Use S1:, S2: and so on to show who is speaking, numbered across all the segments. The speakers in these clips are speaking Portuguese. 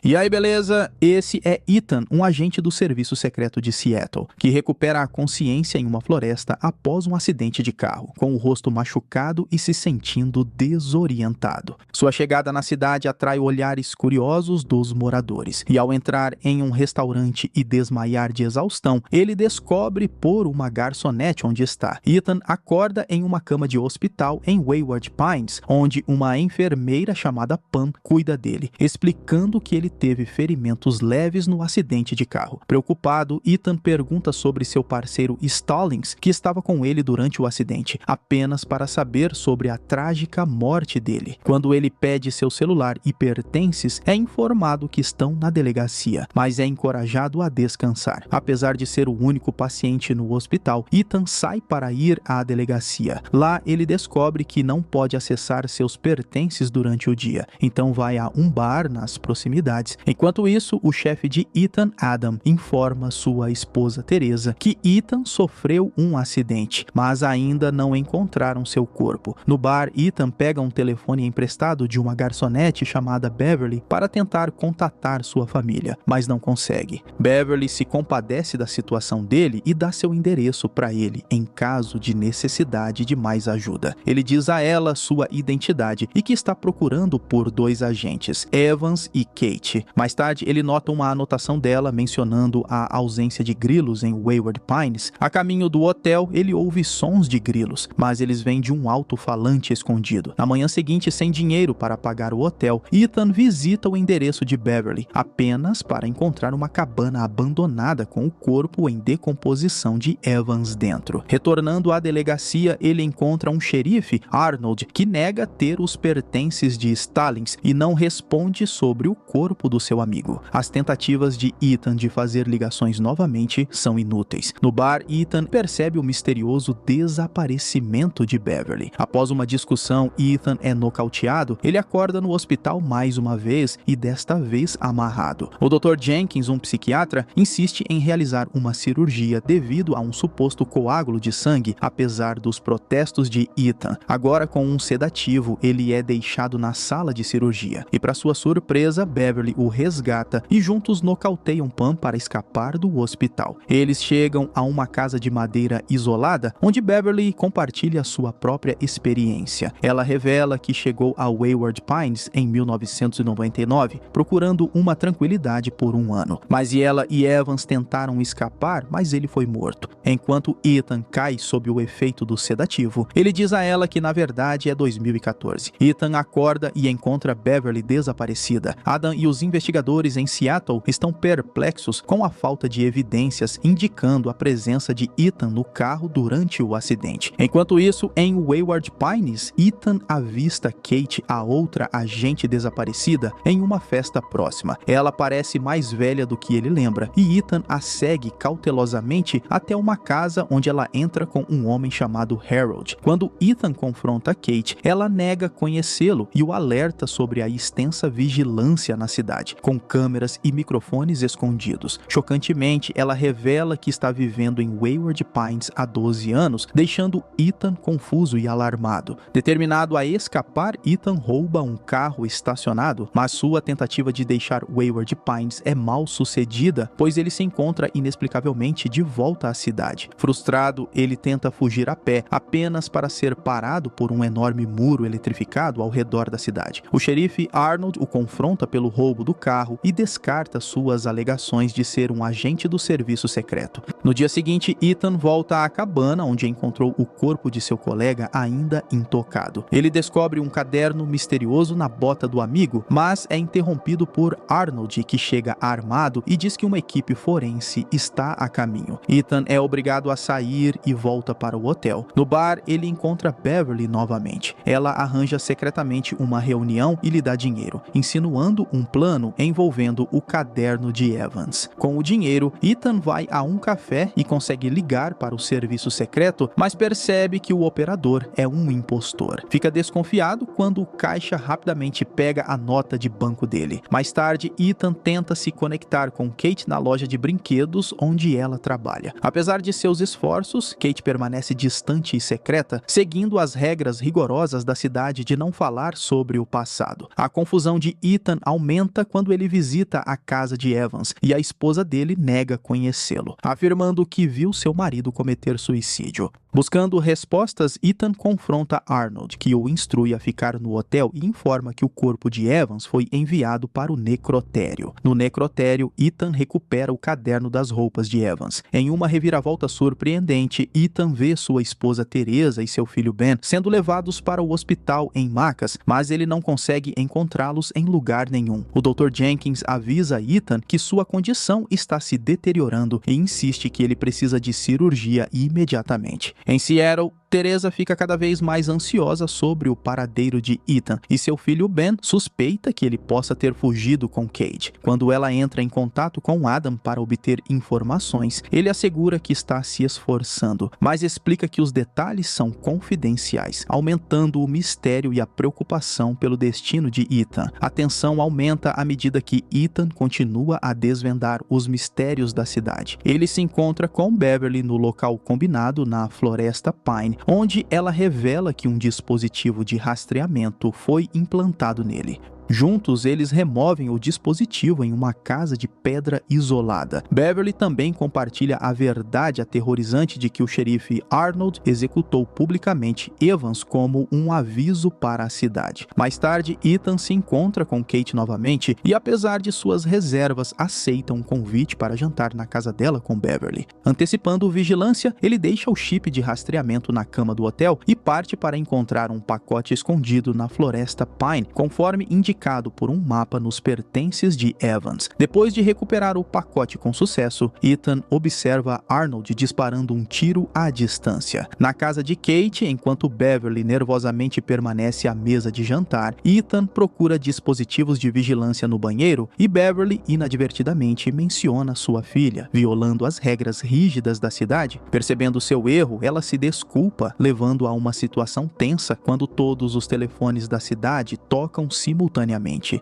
S1: E aí, beleza? Esse é Ethan, um agente do Serviço Secreto de Seattle, que recupera a consciência em uma floresta após um acidente de carro, com o rosto machucado e se sentindo desorientado. Sua chegada na cidade atrai olhares curiosos dos moradores, e ao entrar em um restaurante e desmaiar de exaustão, ele descobre por uma garçonete onde está. Ethan acorda em uma cama de hospital em Wayward Pines, onde uma enfermeira chamada Pam cuida dele, explicando que ele teve ferimentos leves no acidente de carro. Preocupado, Ethan pergunta sobre seu parceiro Stallings, que estava com ele durante o acidente, apenas para saber sobre a trágica morte dele. Quando ele pede seu celular e pertences, é informado que estão na delegacia, mas é encorajado a descansar. Apesar de ser o único paciente no hospital, Ethan sai para ir à delegacia. Lá, ele descobre que não pode acessar seus pertences durante o dia, então vai a um bar nas proximidades. Enquanto isso, o chefe de Ethan, Adam, informa sua esposa Teresa que Ethan sofreu um acidente, mas ainda não encontraram seu corpo. No bar, Ethan pega um telefone emprestado de uma garçonete chamada Beverly para tentar contatar sua família, mas não consegue. Beverly se compadece da situação dele e dá seu endereço para ele em caso de necessidade de mais ajuda. Ele diz a ela sua identidade e que está procurando por dois agentes, Evans e Kate. Mais tarde, ele nota uma anotação dela mencionando a ausência de grilos em Wayward Pines. A caminho do hotel, ele ouve sons de grilos, mas eles vêm de um alto-falante escondido. Na manhã seguinte, sem dinheiro para pagar o hotel, Ethan visita o endereço de Beverly, apenas para encontrar uma cabana abandonada com o corpo em decomposição de Evans dentro. Retornando à delegacia, ele encontra um xerife, Arnold, que nega ter os pertences de Stallings e não responde sobre o corpo do seu amigo. As tentativas de Ethan de fazer ligações novamente são inúteis. No bar, Ethan percebe o misterioso desaparecimento de Beverly. Após uma discussão, Ethan é nocauteado. Ele acorda no hospital mais uma vez e desta vez amarrado. O Dr. Jenkins, um psiquiatra, insiste em realizar uma cirurgia devido a um suposto coágulo de sangue, apesar dos protestos de Ethan. Agora, com um sedativo, ele é deixado na sala de cirurgia. E para sua surpresa, Beverly o resgata e juntos nocauteiam Pam para escapar do hospital. Eles chegam a uma casa de madeira isolada, onde Beverly compartilha sua própria experiência. Ela revela que chegou a Wayward Pines em 1999, procurando uma tranquilidade por um ano. Mas ela e Evans tentaram escapar, mas ele foi morto. Enquanto Ethan cai sob o efeito do sedativo, ele diz a ela que na verdade é 2014. Ethan acorda e encontra Beverly desaparecida. Adam e os investigadores em Seattle estão perplexos com a falta de evidências indicando a presença de Ethan no carro durante o acidente. Enquanto isso, em Wayward Pines, Ethan avista Kate, a outra agente desaparecida, em uma festa próxima. Ela parece mais velha do que ele lembra e Ethan a segue cautelosamente até uma casa onde ela entra com um homem chamado Harold. Quando Ethan confronta Kate, ela nega conhecê-lo e o alerta sobre a extensa vigilância na cidade, com câmeras e microfones escondidos. Chocantemente, ela revela que está vivendo em Wayward Pines há 12 anos, deixando Ethan confuso e alarmado. Determinado a escapar, Ethan rouba um carro estacionado, mas sua tentativa de deixar Wayward Pines é mal sucedida, pois ele se encontra inexplicavelmente de volta à cidade. Frustrado, ele tenta fugir a pé, apenas para ser parado por um enorme muro eletrificado ao redor da cidade. O xerife Arnold o confronta pelo roubo do carro e descarta suas alegações de ser um agente do serviço secreto. No dia seguinte, Ethan volta à cabana onde encontrou o corpo de seu colega ainda intocado. Ele descobre um caderno misterioso na bota do amigo, mas é interrompido por Arnold, que chega armado e diz que uma equipe forense está a caminho. Ethan é obrigado a sair e volta para o hotel. No bar, ele encontra Beverly novamente. Ela arranja secretamente uma reunião e lhe dá dinheiro, insinuando um plano envolvendo o caderno de Evans. Com o dinheiro, Ethan vai a um café e consegue ligar para o serviço secreto, mas percebe que o operador é um impostor. Fica desconfiado quando o caixa rapidamente pega a nota de banco dele. Mais tarde, Ethan tenta se conectar com Kate na loja de brinquedos onde ela trabalha. Apesar de seus esforços, Kate permanece distante e secreta, seguindo as regras rigorosas da cidade de não falar sobre o passado. A confusão de Ethan aumenta aumenta quando ele visita a casa de Evans e a esposa dele nega conhecê-lo, afirmando que viu seu marido cometer suicídio. Buscando respostas, Ethan confronta Arnold, que o instrui a ficar no hotel e informa que o corpo de Evans foi enviado para o necrotério. No necrotério, Ethan recupera o caderno das roupas de Evans. Em uma reviravolta surpreendente, Ethan vê sua esposa Teresa e seu filho Ben sendo levados para o hospital em macas, mas ele não consegue encontrá-los em lugar nenhum. O Dr. Jenkins avisa Ethan que sua condição está se deteriorando e insiste que ele precisa de cirurgia imediatamente. Em Seattle, Teresa fica cada vez mais ansiosa sobre o paradeiro de Ethan e seu filho Ben suspeita que ele possa ter fugido com Kate. Quando ela entra em contato com Adam para obter informações, ele assegura que está se esforçando, mas explica que os detalhes são confidenciais, aumentando o mistério e a preocupação pelo destino de Ethan. A tensão aumenta à medida que Ethan continua a desvendar os mistérios da cidade. Ele se encontra com Beverly no local combinado na Floresta Pine, onde ela revela que um dispositivo de rastreamento foi implantado nele. Juntos, eles removem o dispositivo em uma casa de pedra isolada. Beverly também compartilha a verdade aterrorizante de que o xerife Arnold executou publicamente Evans como um aviso para a cidade. Mais tarde, Ethan se encontra com Kate novamente e, apesar de suas reservas, aceita um convite para jantar na casa dela com Beverly. Antecipando vigilância, ele deixa o chip de rastreamento na cama do hotel e parte para encontrar um pacote escondido na Floresta Pine, conforme indicado por um mapa nos pertences de Evans. Depois de recuperar o pacote com sucesso, Ethan observa Arnold disparando um tiro à distância. Na casa de Kate, enquanto Beverly nervosamente permanece à mesa de jantar, Ethan procura dispositivos de vigilância no banheiro e Beverly inadvertidamente menciona sua filha, violando as regras rígidas da cidade. Percebendo seu erro, ela se desculpa, levando a uma situação tensa quando todos os telefones da cidade tocam simultaneamente,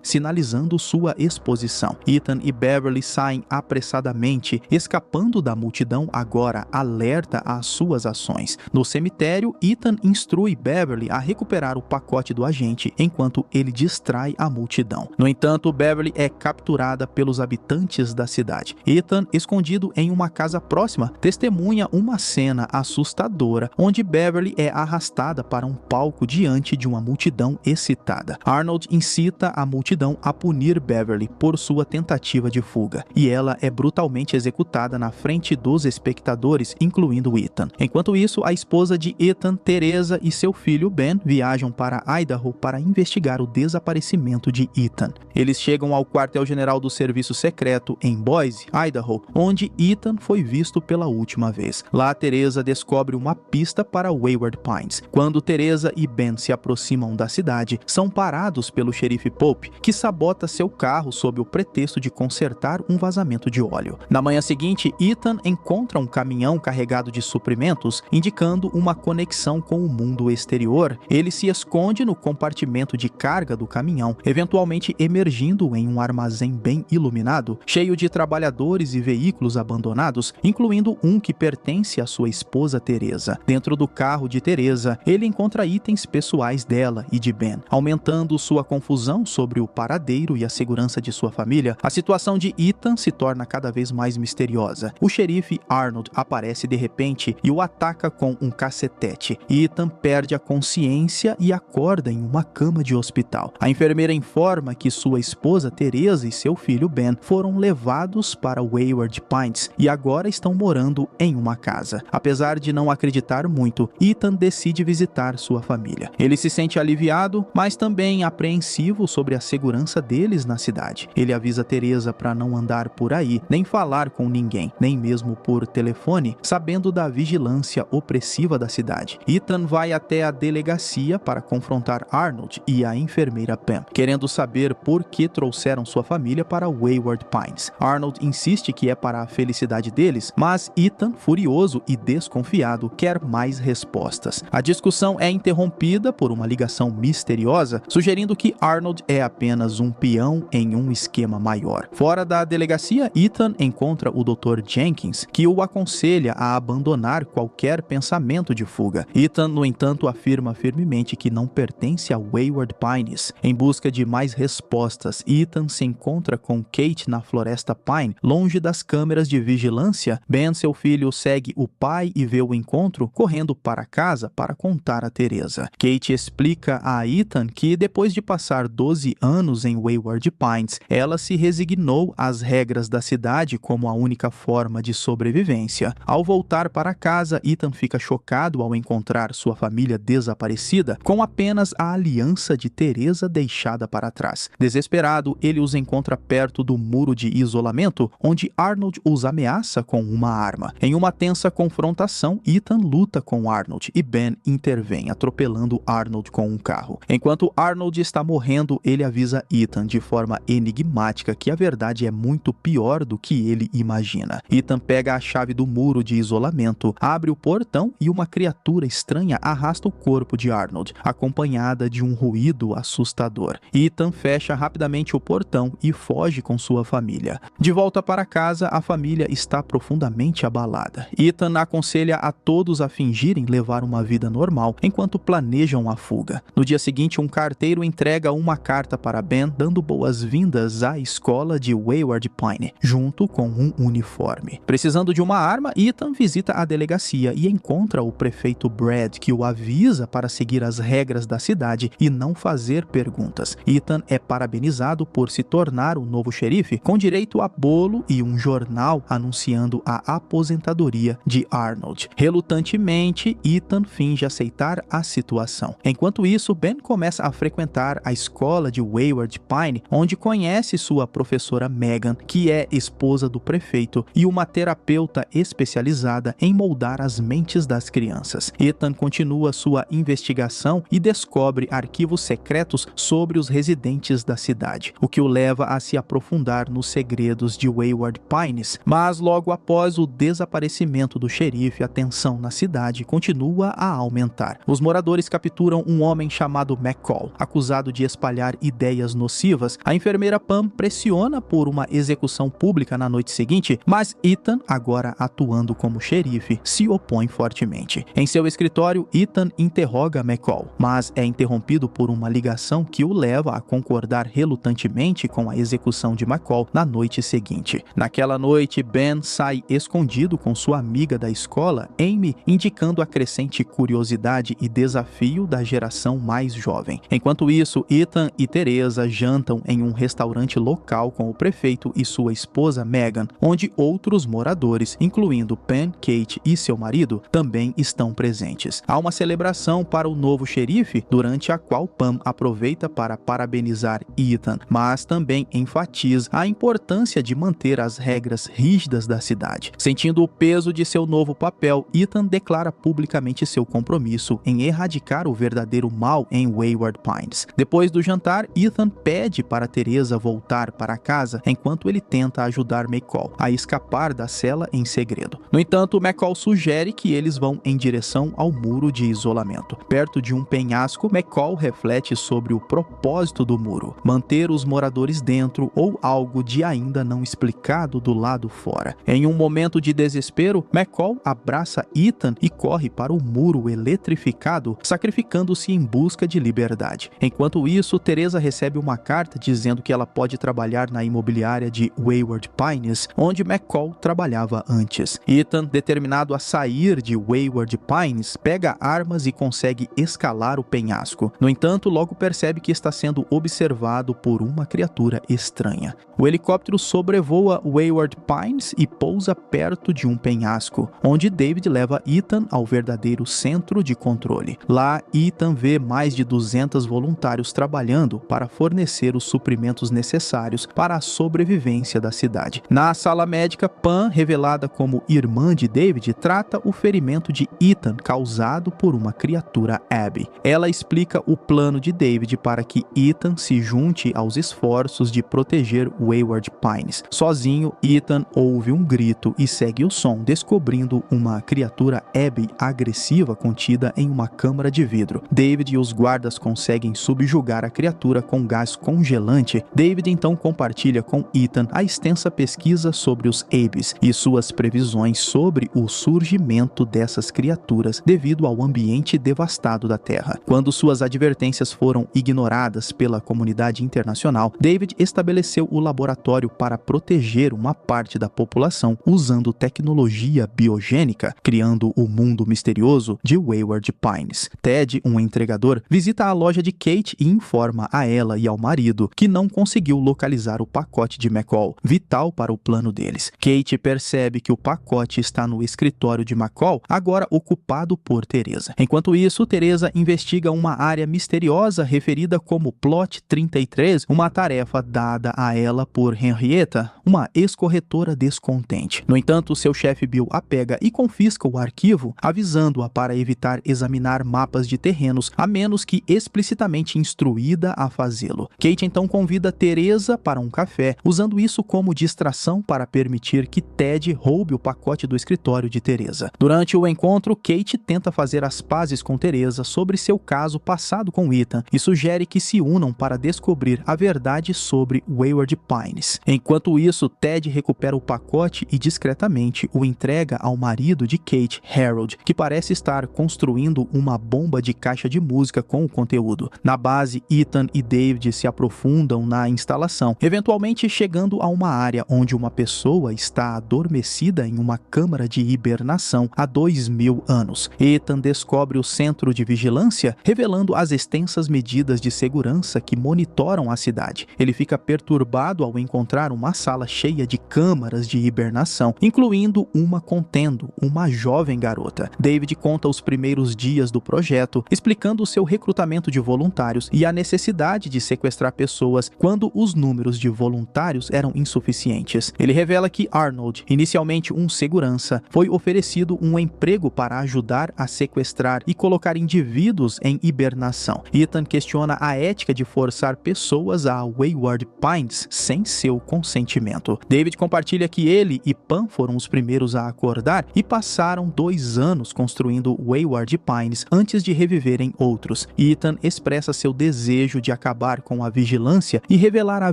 S1: sinalizando sua exposição. Ethan e Beverly saem apressadamente, escapando da multidão agora alerta às suas ações. No cemitério, Ethan instrui Beverly a recuperar o pacote do agente, enquanto ele distrai a multidão. No entanto, Beverly é capturada pelos habitantes da cidade. Ethan, escondido em uma casa próxima, testemunha uma cena assustadora, onde Beverly é arrastada para um palco diante de uma multidão excitada. Arnold incita a multidão a punir Beverly por sua tentativa de fuga, e ela é brutalmente executada na frente dos espectadores, incluindo Ethan. Enquanto isso, a esposa de Ethan, Teresa, e seu filho Ben viajam para Idaho para investigar o desaparecimento de Ethan. Eles chegam ao quartel-general do Serviço Secreto em Boise, Idaho, onde Ethan foi visto pela última vez. Lá, Teresa descobre uma pista para Wayward Pines. Quando Teresa e Ben se aproximam da cidade, são parados pelo xerife Pope, que sabota seu carro sob o pretexto de consertar um vazamento de óleo. Na manhã seguinte, Ethan encontra um caminhão carregado de suprimentos, indicando uma conexão com o mundo exterior. Ele se esconde no compartimento de carga do caminhão, eventualmente emergindo em um armazém bem iluminado, cheio de trabalhadores e veículos abandonados, incluindo um que pertence à sua esposa Teresa. Dentro do carro de Teresa, ele encontra itens pessoais dela e de Ben, aumentando sua confusão sobre o paradeiro e a segurança de sua família. A situação de Ethan se torna cada vez mais misteriosa. O xerife Arnold aparece de repente e o ataca com um cacetete. Ethan perde a consciência e acorda em uma cama de hospital. A enfermeira informa que sua esposa Teresa e seu filho Ben foram levados para Wayward Pines e agora estão morando em uma casa. Apesar de não acreditar muito, Ethan decide visitar sua família. Ele se sente aliviado, mas também apreensivo sobre a segurança deles na cidade. Ele avisa Teresa para não andar por aí, nem falar com ninguém, nem mesmo por telefone, sabendo da vigilância opressiva da cidade. Ethan vai até a delegacia para confrontar Arnold e a enfermeira Pam, querendo saber por que trouxeram sua família para Wayward Pines. Arnold insiste que é para a felicidade deles, mas Ethan, furioso e desconfiado, quer mais respostas. A discussão é interrompida por uma ligação misteriosa, sugerindo que Arnold Arnold é apenas um peão em um esquema maior. Fora da delegacia, Ethan encontra o Dr. Jenkins, que o aconselha a abandonar qualquer pensamento de fuga. Ethan, no entanto, afirma firmemente que não pertence a Wayward Pines. Em busca de mais respostas, Ethan se encontra com Kate na Floresta Pine, longe das câmeras de vigilância. Ben, seu filho, segue o pai e vê o encontro, correndo para casa para contar a Teresa. Kate explica a Ethan que depois de passar 12 anos em Wayward Pines, ela se resignou às regras da cidade como a única forma de sobrevivência. Ao voltar para casa, Ethan fica chocado ao encontrar sua família desaparecida, com apenas a aliança de Teresa deixada para trás. Desesperado, ele os encontra perto do muro de isolamento, onde Arnold os ameaça com uma arma. Em uma tensa confrontação, Ethan luta com Arnold e Ben intervém, atropelando Arnold com um carro. Enquanto Arnold está morrendo, ele avisa Ethan de forma enigmática que a verdade é muito pior do que ele imagina. Ethan pega a chave do muro de isolamento, abre o portão e uma criatura estranha arrasta o corpo de Arnold, acompanhada de um ruído assustador. Ethan fecha rapidamente o portão e foge com sua família. De volta para casa, a família está profundamente abalada. Ethan aconselha a todos a fingirem levar uma vida normal enquanto planejam a fuga. No dia seguinte, um carteiro entrega uma carta para Ben, dando boas-vindas à escola de Wayward Pine, junto com um uniforme. Precisando de uma arma, Ethan visita a delegacia e encontra o prefeito Brad, que o avisa para seguir as regras da cidade e não fazer perguntas. Ethan é parabenizado por se tornar o novo xerife, com direito a bolo e um jornal anunciando a aposentadoria de Arnold. Relutantemente, Ethan finge aceitar a situação. Enquanto isso, Ben começa a frequentar a escola de Wayward Pine, onde conhece sua professora Megan, que é esposa do prefeito e uma terapeuta especializada em moldar as mentes das crianças. Ethan continua sua investigação e descobre arquivos secretos sobre os residentes da cidade, o que o leva a se aprofundar nos segredos de Wayward Pines. Mas logo após o desaparecimento do xerife, a tensão na cidade continua a aumentar. Os moradores capturam um homem chamado McCall, acusado de espalhar ideias nocivas. A enfermeira Pam pressiona por uma execução pública na noite seguinte, mas Ethan, agora atuando como xerife, se opõe fortemente. Em seu escritório, Ethan interroga McCall, mas é interrompido por uma ligação que o leva a concordar relutantemente com a execução de McCall na noite seguinte. Naquela noite, Ben sai escondido com sua amiga da escola, Amy, indicando a crescente curiosidade e desafio da geração mais jovem. Enquanto isso, Ethan e Teresa jantam em um restaurante local com o prefeito e sua esposa Megan, onde outros moradores, incluindo Pen, Kate e seu marido, também estão presentes. Há uma celebração para o novo xerife, durante a qual Pam aproveita para parabenizar Ethan, mas também enfatiza a importância de manter as regras rígidas da cidade. Sentindo o peso de seu novo papel, Ethan declara publicamente seu compromisso em erradicar o verdadeiro mal em Wayward Pines. Depois do jantar, Ethan pede para Teresa voltar para casa enquanto ele tenta ajudar McCall a escapar da cela em segredo. No entanto, McCall sugere que eles vão em direção ao muro de isolamento. Perto de um penhasco, McCall reflete sobre o propósito do muro: manter os moradores dentro ou algo de ainda não explicado do lado fora. Em um momento de desespero, McCall abraça Ethan e corre para o muro eletrificado, sacrificando-se em busca de liberdade. Enquanto isso, Teresa recebe uma carta dizendo que ela pode trabalhar na imobiliária de Wayward Pines, onde McCall trabalhava antes. Ethan, determinado a sair de Wayward Pines, pega armas e consegue escalar o penhasco. No entanto, logo percebe que está sendo observado por uma criatura estranha. O helicóptero sobrevoa Wayward Pines e pousa perto de um penhasco, onde David leva Ethan ao verdadeiro centro de controle. Lá, Ethan vê mais de 200 voluntários trabalhando para fornecer os suprimentos necessários para a sobrevivência da cidade. Na sala médica, Pam, revelada como irmã de David, trata o ferimento de Ethan causado por uma criatura Abby. Ela explica o plano de David para que Ethan se junte aos esforços de proteger Wayward Pines. Sozinho, Ethan ouve um grito e segue o som, descobrindo uma criatura Abby agressiva contida em uma câmara de vidro. David e os guardas conseguem subjugar a criatura com gás congelante, David então compartilha com Ethan a extensa pesquisa sobre os Abes e suas previsões sobre o surgimento dessas criaturas devido ao ambiente devastado da Terra. Quando suas advertências foram ignoradas pela comunidade internacional, David estabeleceu o laboratório para proteger uma parte da população usando tecnologia biogênica, criando o mundo misterioso de Wayward Pines. Ted, um entregador, visita a loja de Kate e informa a ela e ao marido que não conseguiu localizar o pacote de McCall, vital para o plano deles. Kate percebe que o pacote está no escritório de McCall, agora ocupado por Teresa. Enquanto isso, Teresa investiga uma área misteriosa referida como Plot 33, uma tarefa dada a ela por Henrietta, uma ex-corretora descontente. No entanto, seu chefe Bill a pega e confisca o arquivo, avisando-a para evitar examinar mapas de terrenos, a menos que explicitamente instruída a fazê-lo. Kate então convida Teresa para um café, usando isso como distração para permitir que Ted roube o pacote do escritório de Teresa. Durante o encontro, Kate tenta fazer as pazes com Teresa sobre seu caso passado com Ethan e sugere que se unam para descobrir a verdade sobre Wayward Pines. Enquanto isso, Ted recupera o pacote e discretamente o entrega ao marido de Kate, Harold, que parece estar construindo uma bomba de caixa de música com o conteúdo. Na base, Ethan e David se aprofundam na instalação, eventualmente chegando a uma área onde uma pessoa está adormecida em uma câmara de hibernação há 2000 anos. Ethan descobre o centro de vigilância, revelando as extensas medidas de segurança que monitoram a cidade. Ele fica perturbado ao encontrar uma sala cheia de câmaras de hibernação, incluindo uma contendo uma jovem garota. David conta os primeiros dias do projeto, explicando o seu recrutamento de voluntários e a necessidade de sequestrar pessoas quando os números de voluntários eram insuficientes. Ele revela que Arnold, inicialmente um segurança, foi oferecido um emprego para ajudar a sequestrar e colocar indivíduos em hibernação. Ethan questiona a ética de forçar pessoas a Wayward Pines sem seu consentimento. David compartilha que ele e Pam foram os primeiros a acordar e passaram 2 anos construindo Wayward Pines antes de reviverem outros. Ethan expressa seu desejo de acabar com a vigilância e revelar a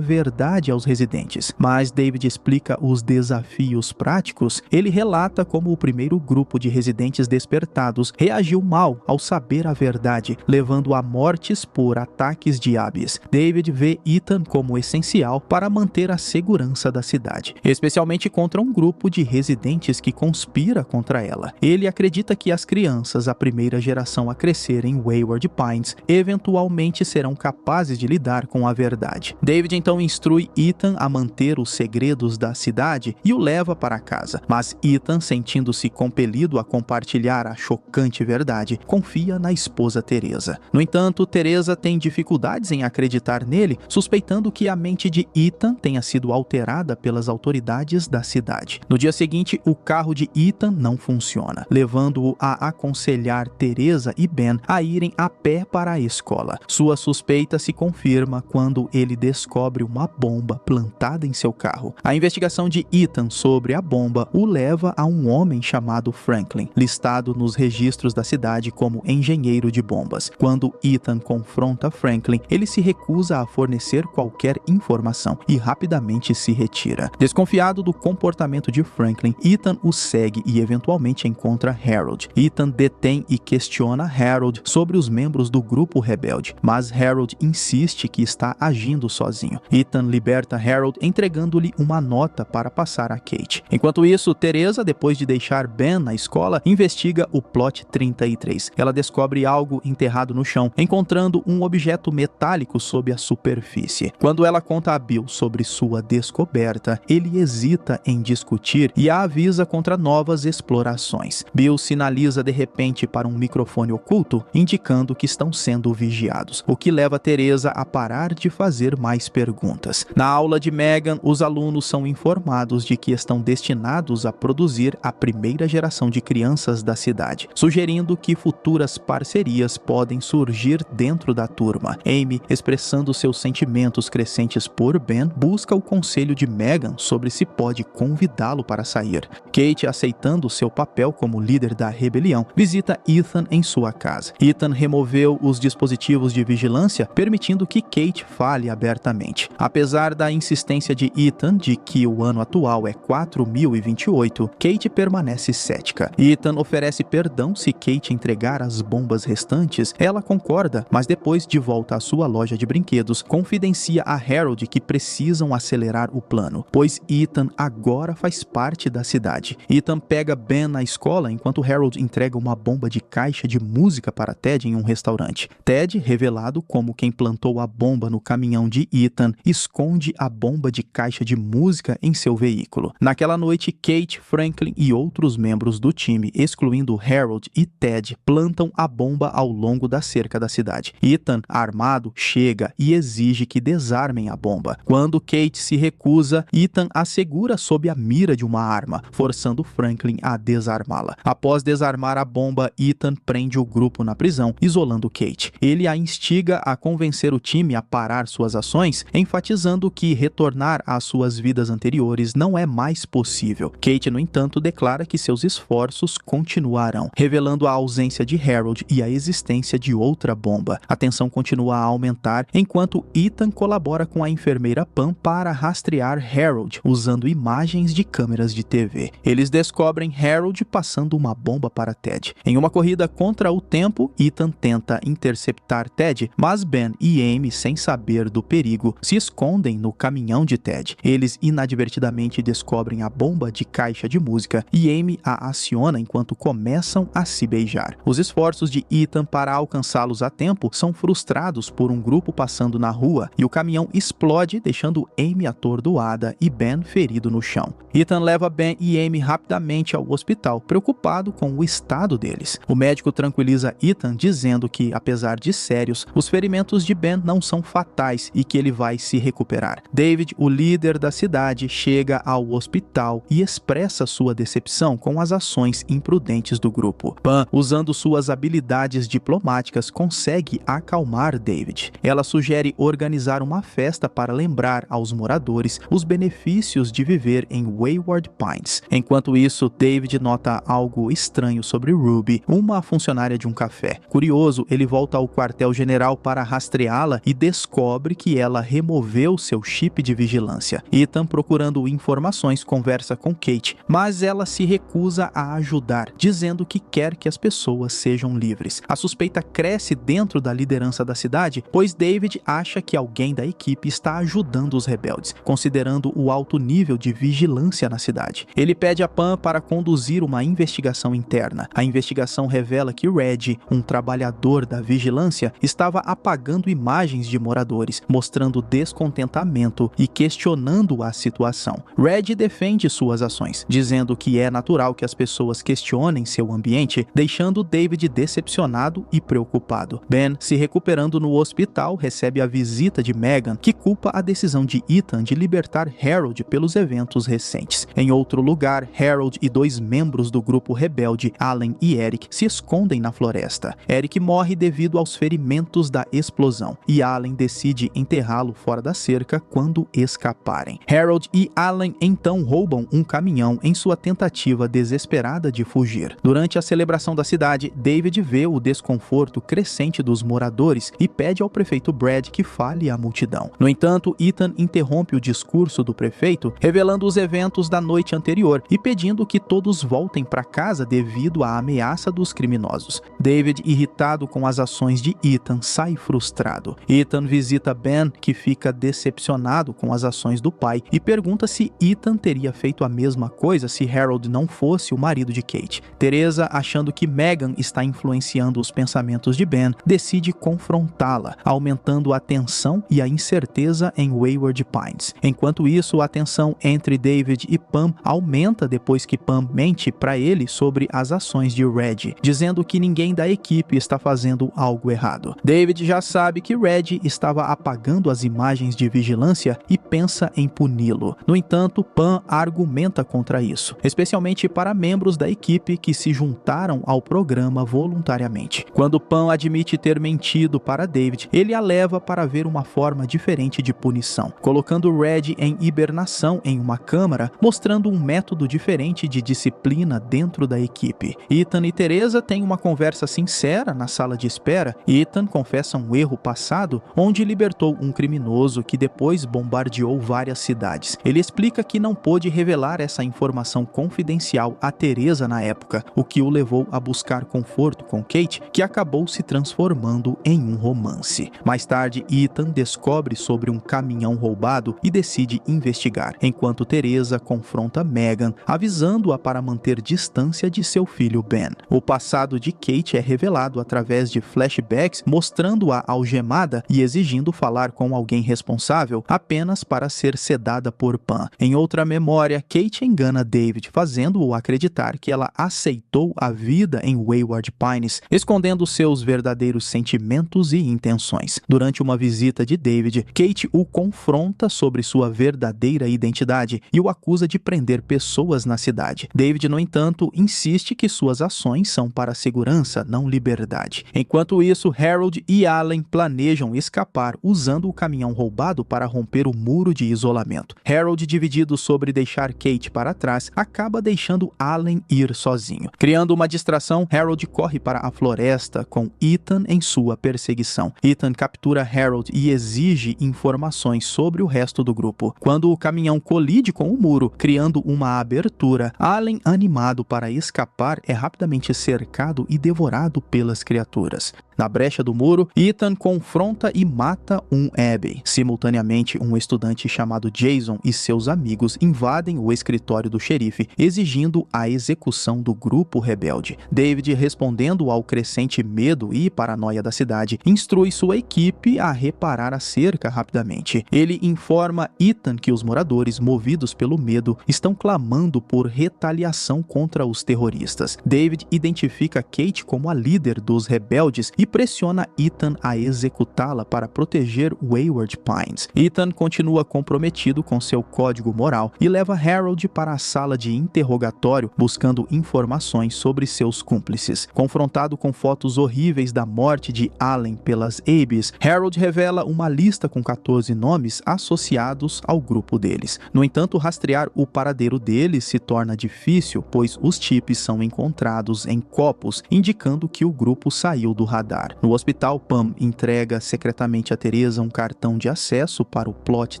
S1: verdade aos residentes, mas David explica os desafios práticos. Ele relata como o primeiro grupo de residentes despertados reagiu mal ao saber a verdade, levando a mortes por ataques de Abes. David vê Ethan como essencial para manter a segurança da cidade, especialmente contra um grupo de residentes que conspira contra ela. Ele acredita que as crianças, a primeira geração a crescer em Wayward Pines, eventualmente serão capazes de lidar com a verdade. David então instrui Ethan a manter os segredos da cidade e o leva para casa, mas Ethan, sentindo-se compelido a compartilhar a chocante verdade, confia na esposa Teresa. No entanto, Teresa tem dificuldades em acreditar nele, suspeitando que a mente de Ethan tenha sido alterada pelas autoridades da cidade. No dia seguinte, o carro de Ethan não funciona, levando-o a aconselhar Teresa e Ben a irem a pé para a escola. Sua suspeita se confirma quando ele descobre uma bomba plantada em seu carro. A investigação de Ethan sobre a bomba o leva a um homem chamado Franklin, listado nos registros da cidade como engenheiro de bombas. Quando Ethan confronta Franklin, ele se recusa a fornecer qualquer informação e rapidamente se retira. Desconfiado do comportamento de Franklin, Ethan o segue e eventualmente encontra Harold. Ethan detém e questiona Harold sobre os membros do grupo rebelde, mas Harold insiste que está agindo sozinho. Ethan liberta Harold, entregando-lhe uma nota para passar a Kate. Enquanto isso, Teresa, depois de deixar Ben na escola, investiga o Plot 33. Ela descobre algo enterrado no chão, encontrando um objeto metálico sob a superfície. Quando ela conta a Bill sobre sua descoberta, ele hesita em discutir e a avisa contra novas explorações. Bill sinaliza de repente para um microfone oculto, indicando que estão sendo vigiados, o que leva Teresa a parar de fazer mais perguntas. Na aula de Megan, os alunos são informados de que estão destinados a produzir a primeira geração de crianças da cidade, sugerindo que futuras parcerias podem surgir dentro da turma. Amy, expressando seus sentimentos crescentes por Ben, busca o conselho de Megan sobre se pode convidá-lo para sair. Kate, aceitando seu papel como líder da rebelião, visita Ethan em sua casa. Ethan removeu os dispositivos de vigilância vigilância, permitindo que Kate fale abertamente. Apesar da insistência de Ethan de que o ano atual é 4028, Kate permanece cética. Ethan oferece perdão se Kate entregar as bombas restantes. Ela concorda, mas depois, de volta à sua loja de brinquedos, confidencia a Harold que precisam acelerar o plano, pois Ethan agora faz parte da cidade. Ethan pega Ben na escola enquanto Harold entrega uma bomba de caixa de música para Ted em um restaurante. Ted, revelado como quem plantou a bomba no caminhão de Ethan, esconde a bomba de caixa de música em seu veículo. Naquela noite, Kate, Franklin e outros membros do time, excluindo Harold e Ted, plantam a bomba ao longo da cerca da cidade. Ethan, armado, chega e exige que desarmem a bomba. Quando Kate se recusa, Ethan a segura sob a mira de uma arma, forçando Franklin a desarmá-la. Após desarmar a bomba, Ethan prende o grupo na prisão, isolando Kate. Ele a instiga a convencer o time a parar suas ações, enfatizando que retornar às suas vidas anteriores não é mais possível. Kate, no entanto, declara que seus esforços continuarão, revelando a ausência de Harold e a existência de outra bomba. A tensão continua a aumentar enquanto Ethan colabora com a enfermeira Pam para rastrear Harold usando imagens de câmeras de TV. Eles descobrem Harold passando uma bomba para Ted. Em uma corrida contra o tempo, Ethan tenta interceptar Ted, mas Ben e Amy, sem saber do perigo, se escondem no caminhão de Ted. Eles inadvertidamente descobrem a bomba de caixa de música e Amy a aciona enquanto começam a se beijar. Os esforços de Ethan para alcançá-los a tempo são frustrados por um grupo passando na rua e o caminhão explode, deixando Amy atordoada e Ben ferido no chão. Ethan leva Ben e Amy rapidamente ao hospital, preocupado com o estado deles. O médico tranquiliza Ethan dizendo que, apesar de sérios, os ferimentos de Ben não são fatais e que ele vai se recuperar. David, o líder da cidade, chega ao hospital e expressa sua decepção com as ações imprudentes do grupo. Pam, usando suas habilidades diplomáticas, consegue acalmar David. Ela sugere organizar uma festa para lembrar aos moradores os benefícios de viver em Wayward Pines. Enquanto isso, David nota algo estranho sobre Ruby, uma funcionária de um café. Curioso, ele volta ao quartel-general para rastreá-la e descobre que ela removeu seu chip de vigilância. Ethan, procurando informações, conversa com Kate, mas ela se recusa a ajudar, dizendo que quer que as pessoas sejam livres. A suspeita cresce dentro da liderança da cidade, pois David acha que alguém da equipe está ajudando os rebeldes, considerando o alto nível de vigilância na cidade. Ele pede a Pam para conduzir uma investigação interna. A investigação revela que Red, um trabalhador da vigilância, estava apagando imagens de moradores, mostrando descontentamento e questionando a situação. Red defende suas ações, dizendo que é natural que as pessoas questionem seu ambiente, deixando David decepcionado e preocupado. Ben, se recuperando no hospital, recebe a visita de Megan, que culpa a decisão de Ethan de libertar Harold pelos eventos recentes. Em outro lugar, Harold e dois membros do grupo rebelde, Alan e Eric, se escondem na floresta. Eric morre devido aos ferimentos da explosão, e Alan decide enterrá-lo fora da cerca quando escaparem. Harold e Alan então roubam um caminhão em sua tentativa desesperada de fugir. Durante a celebração da cidade, David vê o desconforto crescente dos moradores e pede ao prefeito Brad que fale à multidão. No entanto, Ethan interrompe o discurso do prefeito, revelando os eventos da noite anterior e pedindo que todos voltem para casa devido à ameaça dos criminosos. David, irritado com as ações de Ethan, sai frustrado. Ethan visita Ben, que fica decepcionado com as ações do pai, e pergunta se Ethan teria feito a mesma coisa se Harold não fosse o marido de Kate. Teresa, achando que Megan está influenciando os pensamentos de Ben, decide confrontá-la, aumentando a tensão e a incerteza em Wayward Pines. Enquanto isso, a tensão entre David e Pam aumenta depois que Pam mente para ele sobre as ações de Red, dizendo que ninguém da equipe está fazendo algo errado. David já sabe que Red estava apagando as imagens de vigilância e pensa em puni-lo. No entanto, Pam argumenta contra isso, especialmente para membros da equipe que se juntaram ao programa voluntariamente. Quando Pam admite ter mentido para David, ele a leva para ver uma forma diferente de punição, colocando Red em hibernação em uma câmara, mostrando um método diferente de disciplina dentro da equipe. Ethan e Teresa têm uma conversa sincera na sala de espera. Ethan confessa um erro passado onde libertou um criminoso que depois bombardeou várias cidades. Ele explica que não pôde revelar essa informação confidencial a Teresa na época, o que o levou a buscar conforto com Kate, que acabou se transformando em um romance. Mais tarde, Ethan descobre sobre um caminhão roubado e decide investigar, enquanto Teresa confronta Megan, avisando-a para manter distância de seu filho Ben. O passado de Kate é revelado através de flashbacks mostrando-a algemada e exigindo falar com alguém responsável apenas para ser sedada por Pam. Em outra memória, Kate engana David, fazendo-o acreditar que ela aceitou a vida em Wayward Pines, escondendo seus verdadeiros sentimentos e intenções. Durante uma visita de David, Kate o confronta sobre sua verdadeira identidade e o acusa de prender pessoas na cidade. David, no entanto, insiste que suas ações são para segurança, não liberdade. Enquanto isso, Harold e Allen planejam escapar usando o caminhão roubado para romper o muro de isolamento. Harold, dividido sobre deixar Kate para trás, acaba deixando Allen ir sozinho. Criando uma distração, Harold corre para a floresta com Ethan em sua perseguição. Ethan captura Harold e exige informações sobre o resto do grupo. Quando o caminhão colide com o muro, criando uma abertura, Allen, animado para escapar, é rapidamente cercado e devorado pelas criaturas. Na brecha do muro, Ethan confronta e mata um Abbey. Simultaneamente, um estudante chamado Jason e seus amigos invadem o escritório do xerife, exigindo a execução do grupo rebelde. David, respondendo ao crescente medo e paranoia da cidade, instrui sua equipe a reparar a cerca rapidamente. Ele informa Ethan que os moradores, movidos pelo medo, estão clamando por retaliação contra os terroristas. David identifica Kate como a líder dos rebeldes e pressiona Ethan a executá-la para proteger Wayward Pines. Ethan continua comprometido com seu código moral e leva Harold para a sala de interrogatório buscando informações sobre seus cúmplices. Confrontado com fotos horríveis da morte de Allen pelas Abbeys, Harold revela uma lista com 14 nomes associados ao grupo deles. No entanto, rastrear o paradeiro deles se torna difícil, pois os chips são encontrados em copos, indicando que o grupo saiu do radar. No hospital, Pam entrega secretamente a Teresa um cartão de acesso para o plot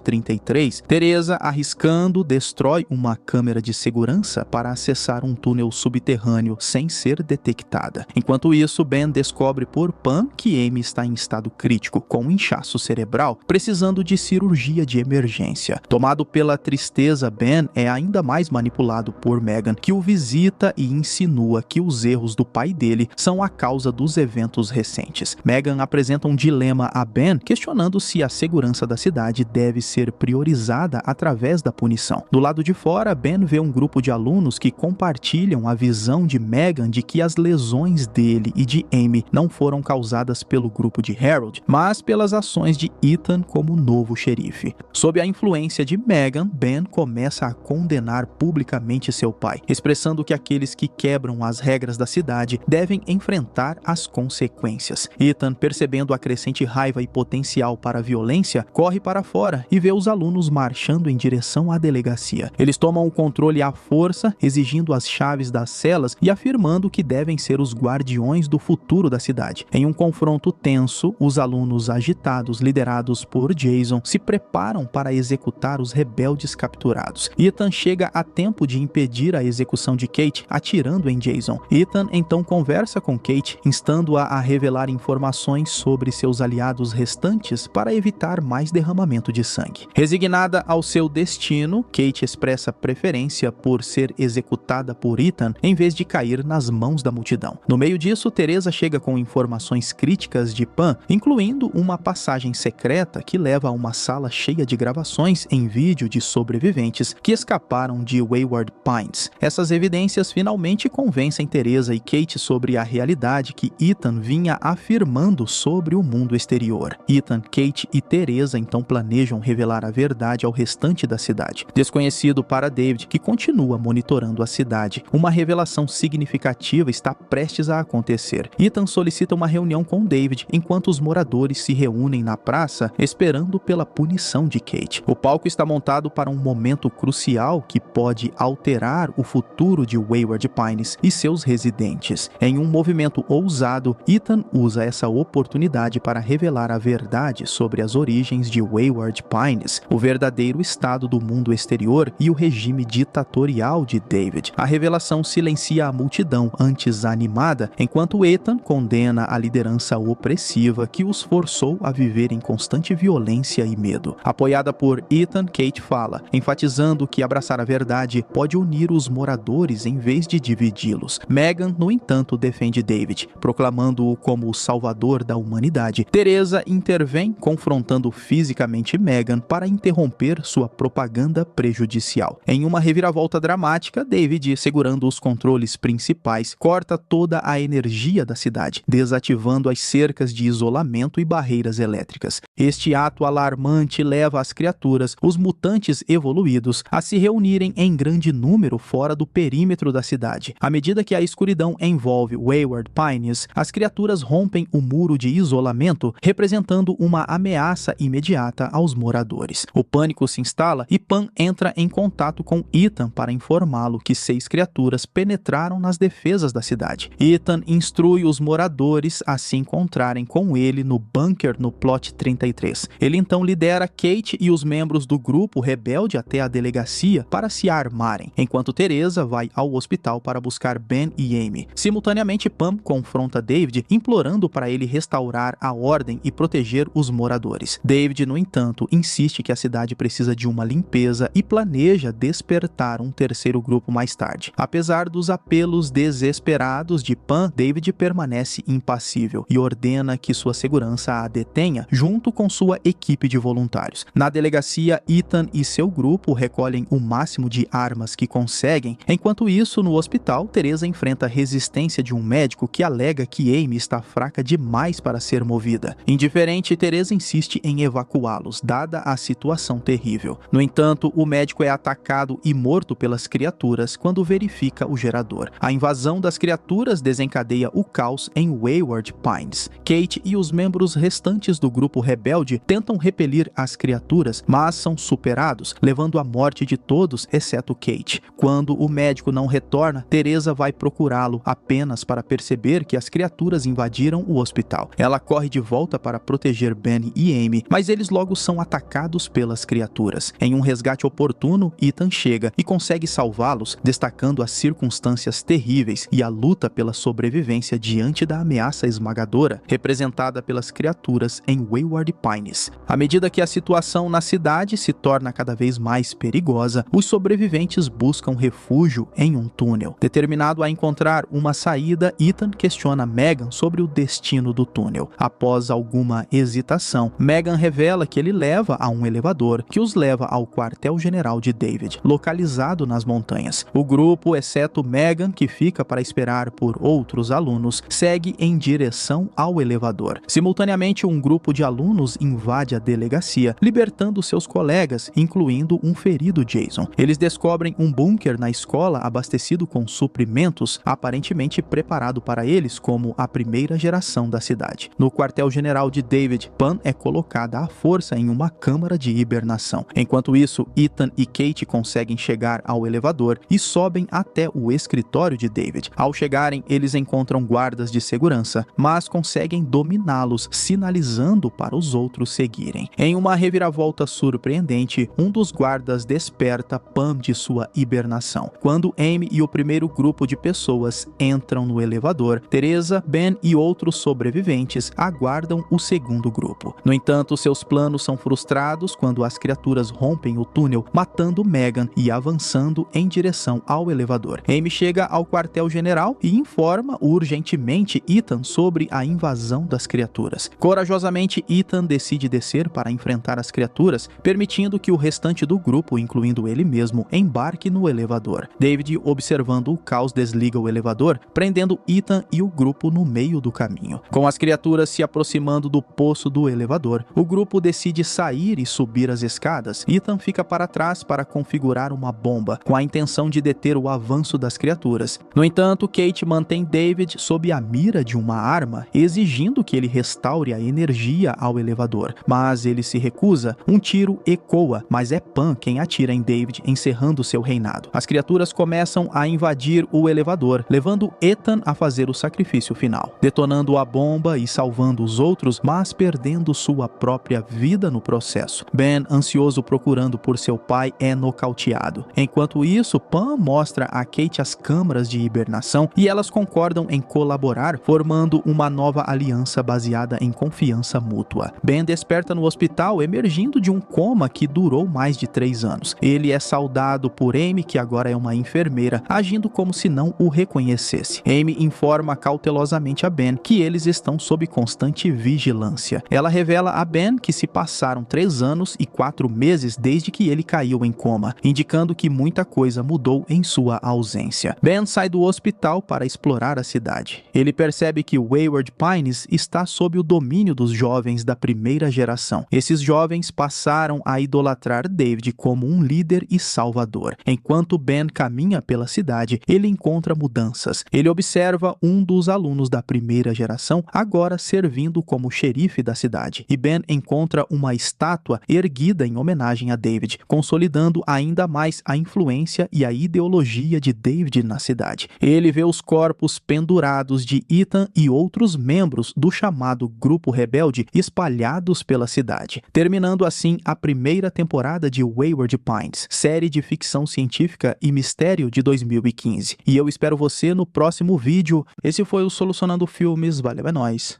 S1: 33. Teresa, arriscando, destrói uma câmera de segurança para acessar um túnel subterrâneo sem ser detectada. Enquanto isso, Ben descobre por Pam que Amy está em estado crítico, com inchaço cerebral, precisando de cirurgia de emergência. Tomado pela tristeza, Ben é ainda mais manipulado por Megan, que o visita e insinua que os erros do pai dele são a causa dos eventos recentes. Megan apresenta um dilema a Ben, questionando se a segurança da cidade deve ser priorizada através da punição. Do lado de fora, Ben vê um grupo de alunos que compartilham a visão de Megan de que as lesões dele e de Amy não foram causadas pelo grupo de Harold, mas pelas ações de Ethan como novo xerife. Sob a influência de Megan, Ben começa a condenar publicamente seu pai, expressando que aqueles que quebram as regras da cidade devem enfrentar as consequências. Ethan, percebendo a crescente raiva e potencial para a violência, corre para fora e vê os alunos marchando em direção à delegacia. Eles tomam o controle à força, exigindo as chaves das celas e afirmando que devem ser os guardiões do futuro da cidade. Em um confronto tenso, os alunos agitados, liderados por Jason, se preparam para executar os rebeldes capturados. Ethan chega a tempo de impedir a execução de Kate, atirando em Jason. Ethan então conversa com Kate, instando-a a revelar informações sobre seus aliados restantes para evitar mais derramamento de sangue. Resignada ao seu destino, Kate expressa preferência por ser executada por Ethan em vez de cair nas mãos da multidão. No meio disso, Teresa chega com informações críticas de Pam, incluindo uma passagem secreta que leva a uma sala cheia de gravações em vídeo de sobreviventes que escaparam de Wayward Pines. Essas evidências finalmente convencem Teresa e Kate sobre a realidade que Ethan vinha afirmando sobre o mundo exterior. Ethan, Kate e Teresa então planejam revelar a verdade ao restante da cidade. Desconhecido para David, que continua monitorando a cidade, uma revelação significativa está prestes a acontecer. Ethan solicita uma reunião com David enquanto os moradores se reúnem na praça esperando pela punição de Kate. O palco está montado para um momento crucial que pode alterar o futuro de Wayward Pines e seus residentes. Em um movimento ousado, Ethan Ethan usa essa oportunidade para revelar a verdade sobre as origens de Wayward Pines, o verdadeiro estado do mundo exterior e o regime ditatorial de David. A revelação silencia a multidão antes animada, enquanto Ethan condena a liderança opressiva que os forçou a viver em constante violência e medo. Apoiada por Ethan, Kate fala, enfatizando que abraçar a verdade pode unir os moradores em vez de dividi-los. Megan, no entanto, defende David, proclamando-o como o salvador da humanidade. Teresa intervém, confrontando fisicamente Megan para interromper sua propaganda prejudicial. Em uma reviravolta dramática, David, segurando os controles principais, corta toda a energia da cidade, desativando as cercas de isolamento e barreiras elétricas. Este ato alarmante leva as criaturas, os mutantes evoluídos, a se reunirem em grande número fora do perímetro da cidade. À medida que a escuridão envolve Wayward Pines, as criaturas rompem o muro de isolamento, representando uma ameaça imediata aos moradores. O pânico se instala e Pan entra em contato com Ethan para informá-lo que 6 criaturas penetraram nas defesas da cidade. Ethan instrui os moradores a se encontrarem com ele no bunker no plot 33. Ele então lidera Kate e os membros do grupo rebelde até a delegacia para se armarem, enquanto Teresa vai ao hospital para buscar Ben e Amy. Simultaneamente, Pam confronta David, implorando para ele restaurar a ordem e proteger os moradores. David, no entanto, insiste que a cidade precisa de uma limpeza e planeja despertar um terceiro grupo mais tarde. Apesar dos apelos desesperados de Pam, David permanece impassível e ordena que sua segurança a detenha, junto com sua equipe de voluntários. Na delegacia, Ethan e seu grupo recolhem o máximo de armas que conseguem. Enquanto isso, no hospital, Teresa enfrenta a resistência de um médico que alega que Amy está fraca demais para ser movida. Indiferente, Teresa insiste em evacuá-los, dada a situação terrível. No entanto, o médico é atacado e morto pelas criaturas quando verifica o gerador. A invasão das criaturas desencadeia o caos em Wayward Pines. Kate e os membros restantes do grupo rebelde tentam repelir as criaturas, mas são superados, levando à morte de todos exceto Kate. Quando o médico não retorna, Teresa vai procurá-lo apenas para perceber que as criaturas invadiram o hospital. Ela corre de volta para proteger Ben e Amy, mas eles logo são atacados pelas criaturas. Em um resgate oportuno, Ethan chega e consegue salvá-los, destacando as circunstâncias terríveis e a luta pela sobrevivência diante da ameaça esmagadora representada pelas criaturas em Wayward Pines. À medida que a situação na cidade se torna cada vez mais perigosa, os sobreviventes buscam refúgio em um túnel. Determinado a encontrar uma saída, Ethan questiona Megan sobre o destino do túnel. Após alguma hesitação, Megan revela que ele leva a um elevador que os leva ao quartel-general de David, localizado nas montanhas. O grupo, exceto Megan, que fica para esperar por outros alunos, segue em direção ao elevador. Simultaneamente, um grupo de alunos invade a delegacia, libertando seus colegas, incluindo um ferido Jason. Eles descobrem um bunker na escola abastecido com suprimentos, aparentemente preparado para eles como a primeira geração da cidade. No quartel-general de David, Pan é colocada à força em uma câmara de hibernação. Enquanto isso, Ethan e Kate conseguem chegar ao elevador e sobem até o escritório de David. Ao chegarem, eles encontram guardas de segurança, mas conseguem dominá-los, sinalizando para os outros seguirem. Em uma reviravolta surpreendente, um dos guardas desperta Pam de sua hibernação. Quando Amy e o primeiro grupo de pessoas entram no elevador, Teresa, Ben e outros sobreviventes aguardam o segundo grupo. No entanto, seus planos são frustrados quando as criaturas rompem o túnel, matando Megan e avançando em direção ao elevador. Amy chega ao quartel-general e informa urgentemente Ethan sobre a invasão das criaturas. Corajosamente, Ethan decide descer para enfrentar as criaturas, permitindo que o restante do grupo, incluindo ele mesmo, embarque no elevador. David, observando o caos, desliga o elevador, prendendo Ethan e o grupo no meio do caminho. Com as criaturas se aproximando do poço do elevador, o grupo decide sair e subir as escadas. Ethan fica para trás para configurar uma bomba, com a intenção de deter o avanço das criaturas. No entanto, Kate mantém David sob a mira de uma arma, exigindo que ele restaure a energia ao elevador. elevador, mas ele se recusa. Um tiro ecoa, mas é Pam quem atira em David, encerrando seu reinado. As criaturas começam a invadir o elevador, levando Ethan a fazer o sacrifício final, detonando a bomba e salvando os outros, mas perdendo sua própria vida no processo. Ben, ansioso procurando por seu pai, é nocauteado. Enquanto isso, Pam mostra a Kate as câmaras de hibernação e elas concordam em colaborar, formando uma nova aliança baseada em confiança mútua. Ben desperta no hospital, emergindo de um coma que durou mais de 3 anos. Ele é saudado por Amy, que agora é uma enfermeira, agindo como se não o reconhecesse. Amy informa cautelosamente a Ben que eles estão sob constante vigilância. Ela revela a Ben que se passaram 3 anos e 4 meses desde que ele caiu em coma, indicando que muita coisa mudou em sua ausência. Ben sai do hospital para explorar a cidade. Ele percebe que Wayward Pines está sob o domínio dos jovens da primeira geração. Esses jovens passaram a idolatrar David como um líder e salvador. Enquanto Ben caminha pela cidade, ele encontra mudanças. Ele observa um dos alunos da primeira geração agora servindo como xerife da cidade. E Ben encontra uma estátua erguida em homenagem a David, consolidando ainda mais a influência e a ideologia de David na cidade. Ele vê os corpos pendurados de Ethan e outros membros do chamado Grupo Rebelde espalhados pela cidade, terminando assim a primeira temporada de Wayward Pines, série de ficção científica e mistério de 2015. E eu espero você no próximo vídeo. Esse foi o Solucionando Filmes. Valeu, é nóis.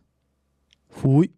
S1: Fui.